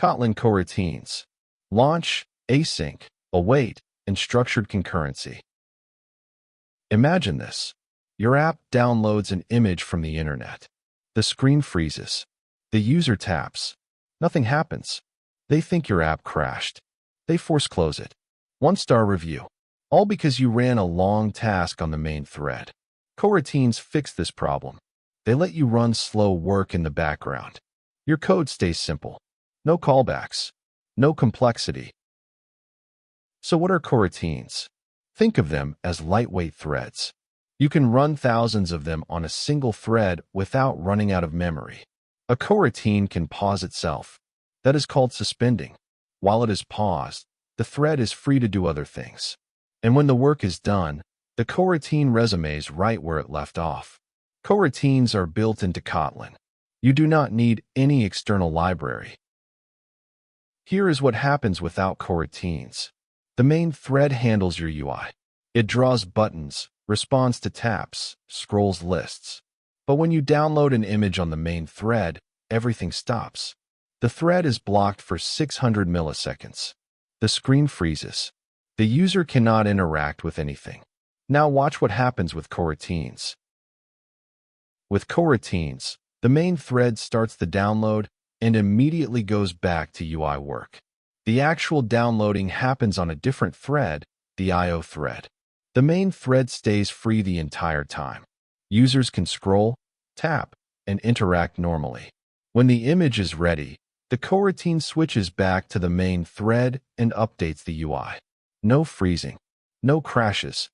Kotlin Coroutines, launch, async, await, and structured concurrency. Imagine this. Your app downloads an image from the internet. The screen freezes. The user taps. Nothing happens. They think your app crashed. They force close it. 1-star review. All because you ran a long task on the main thread. Coroutines fix this problem. They let you run slow work in the background. Your code stays simple. No callbacks. No complexity. So what are coroutines? Think of them as lightweight threads. You can run thousands of them on a single thread without running out of memory. A coroutine can pause itself. That is called suspending. While it is paused, the thread is free to do other things. And when the work is done, the coroutine resumes right where it left off. Coroutines are built into Kotlin. You do not need any external library. Here is what happens without coroutines. The main thread handles your UI. It draws buttons, responds to taps, scrolls lists. But when you download an image on the main thread, everything stops. The thread is blocked for 600 milliseconds. The screen freezes. The user cannot interact with anything. Now watch what happens with coroutines. With coroutines, the main thread starts the download and immediately goes back to UI work. The actual downloading happens on a different thread, the I/O thread. The main thread stays free the entire time. Users can scroll, tap, and interact normally. When the image is ready, the coroutine switches back to the main thread and updates the UI. No freezing. No crashes.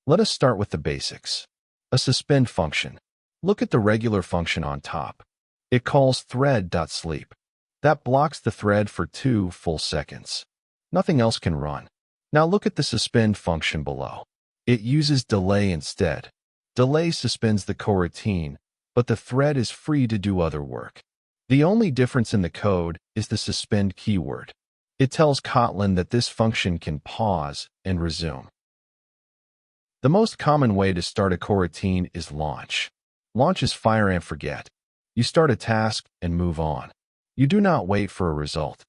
Let us start with the basics. A suspend function. Look at the regular function on top. It calls thread.sleep. That blocks the thread for 2 full seconds. Nothing else can run. Now look at the suspend function below. It uses delay instead. Delay suspends the coroutine, but the thread is free to do other work. The only difference in the code is the suspend keyword. It tells Kotlin that this function can pause and resume. The most common way to start a coroutine is launch. Launch is fire and forget. You start a task and move on. You do not wait for a result.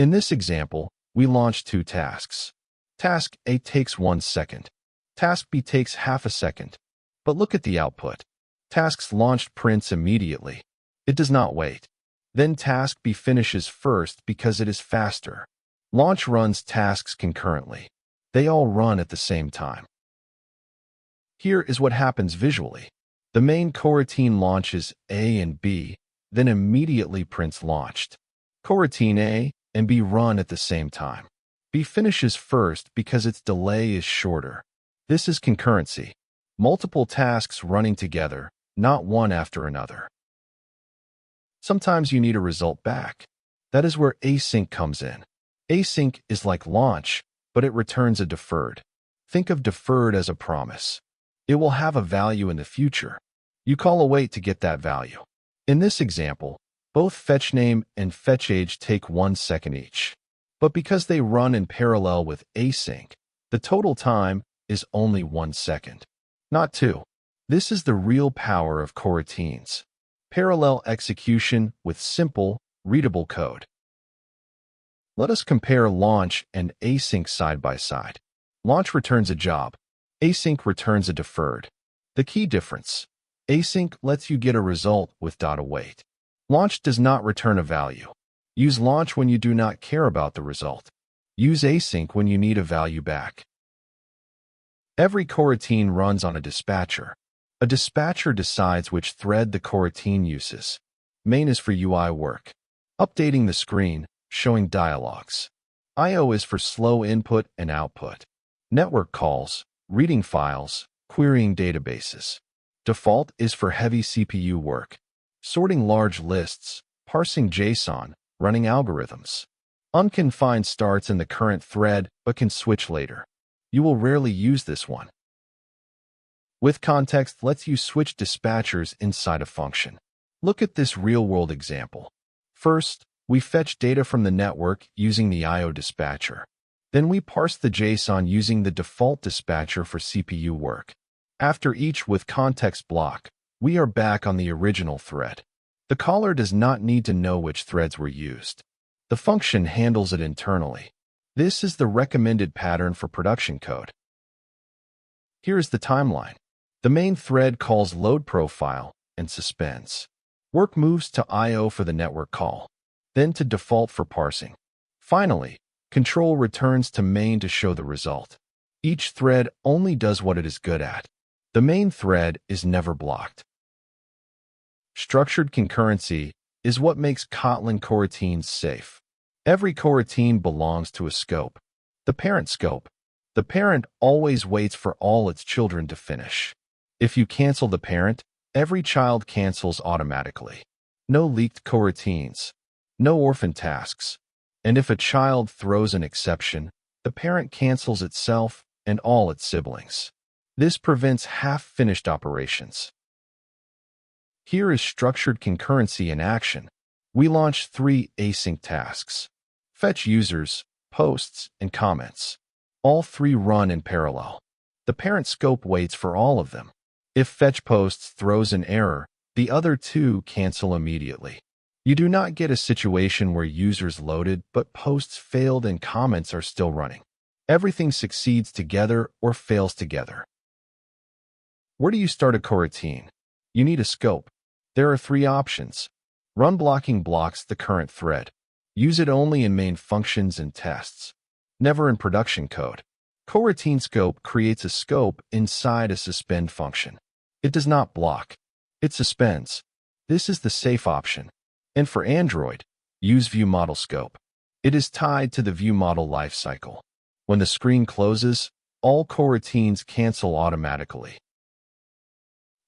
In this example, we launch 2 tasks. Task A takes 1 second. Task B takes half a second. But look at the output. Tasks launched prints immediately. It does not wait. Then task B finishes first because it is faster. Launch runs tasks concurrently. They all run at the same time. Here is what happens visually. The main coroutine launches A and B, then immediately prints launched. Coroutine A and B run at the same time. B finishes first because its delay is shorter. This is concurrency. Multiple tasks running together, not one after another. Sometimes you need a result back. That is where async comes in. Async is like launch, but it returns a deferred. Think of deferred as a promise. It will have a value in the future. You call await to get that value. In this example, both fetchName and fetchAge take 1 second each. But because they run in parallel with async, the total time is only 1 second, not 2. This is the real power of coroutines. Parallel execution with simple, readable code. Let us compare launch and async side by side. Launch returns a job. Async returns a deferred. The key difference. Async lets you get a result with .await. Launch does not return a value. Use launch when you do not care about the result. Use async when you need a value back. Every coroutine runs on a dispatcher. A dispatcher decides which thread the coroutine uses. Main is for UI work. Updating the screen, showing dialogues. I/O is for slow input and output. Network calls, reading files, querying databases. Default is for heavy CPU work. Sorting large lists, parsing JSON, running algorithms. Unconfined starts in the current thread but can switch later. You will rarely use this one. withContext lets you switch dispatchers inside a function. Look at this real-world example. First, we fetch data from the network using the I/O dispatcher. Then we parse the JSON using the default dispatcher for CPU work. After each withContext block, we are back on the original thread. The caller does not need to know which threads were used. The function handles it internally. This is the recommended pattern for production code. Here is the timeline. The main thread calls load profile and suspends. Work moves to I/O for the network call, then to default for parsing. Finally, control returns to main to show the result. Each thread only does what it is good at. The main thread is never blocked. Structured concurrency is what makes Kotlin Coroutines safe. Every coroutine belongs to a scope, the parent scope. The parent always waits for all its children to finish. If you cancel the parent, every child cancels automatically. No leaked coroutines, no orphan tasks. And if a child throws an exception, the parent cancels itself and all its siblings. This prevents half-finished operations. Here is structured concurrency in action. We launch 3 async tasks: fetch users, posts, and comments. All 3 run in parallel. The parent scope waits for all of them. If fetch posts throws an error, the other 2 cancel immediately. You do not get a situation where users loaded but posts failed and comments are still running. Everything succeeds together or fails together. Where do you start a coroutine? You need a scope. There are 3 options. Run blocking blocks the current thread. Use it only in main functions and tests, never in production code. Coroutine scope creates a scope inside a suspend function. It does not block. It suspends. This is the safe option. And for Android, use viewModel scope. It is tied to the viewModel lifecycle. When the screen closes, all coroutines cancel automatically.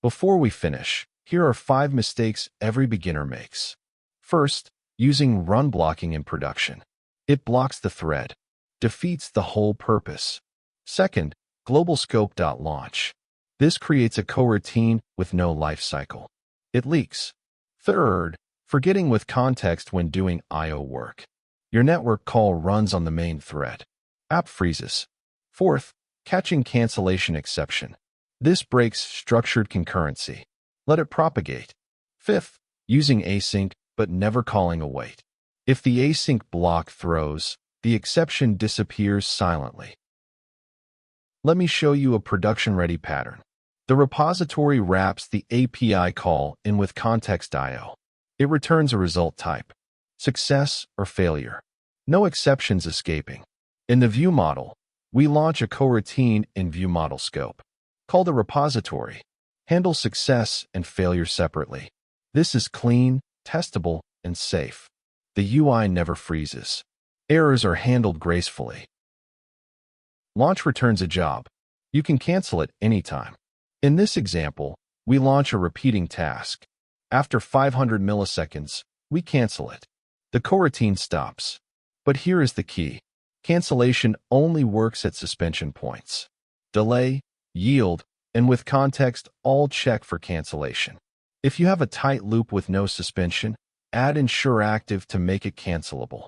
Before we finish, here are 5 mistakes every beginner makes. First, using run blocking in production. It blocks the thread, defeats the whole purpose. Second, global scope.launch. This creates a coroutine with no lifecycle. It leaks. Third, forgetting withContext when doing I/O work. Your network call runs on the main thread. App freezes. Fourth, catching cancellation exception. This breaks structured concurrency. Let it propagate. Fifth, using async but never calling await. If the async block throws, the exception disappears silently. Let me show you a production-ready pattern. The repository wraps the API call in withContext I/O. It returns a result type, success or failure. No exceptions escaping. In the viewModel, we launch a coroutine in viewModel scope. Call the repository. Handle success and failure separately. This is clean, testable, and safe. The UI never freezes. Errors are handled gracefully. Launch returns a job. You can cancel it anytime. In this example, we launch a repeating task. After 500 milliseconds, we cancel it. The coroutine stops. But here is the key. Cancellation only works at suspension points. Delay, yield, and withContext all check for cancellation. If you have a tight loop with no suspension, add ensure active to make it cancelable.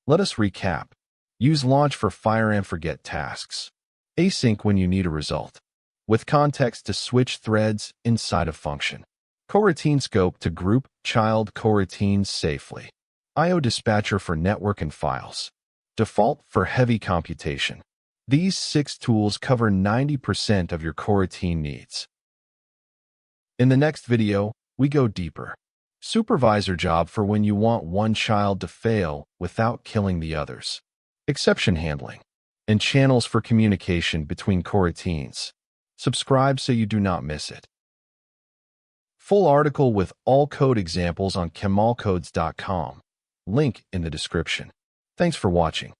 Let us recap. Use launch for fire and forget tasks. Async when you need a result. withContext to switch threads inside a function. Coroutine scope to group child coroutines safely. I/O dispatcher for network and files. Default for heavy computation. These 6 tools cover 90% of your coroutine needs. In the next video, we go deeper. Supervisor job for when you want one child to fail without killing the others. Exception handling. And channels for communication between coroutines. Subscribe so you do not miss it. Full article with all code examples on kemalcodes.com. Link in the description. Thanks for watching.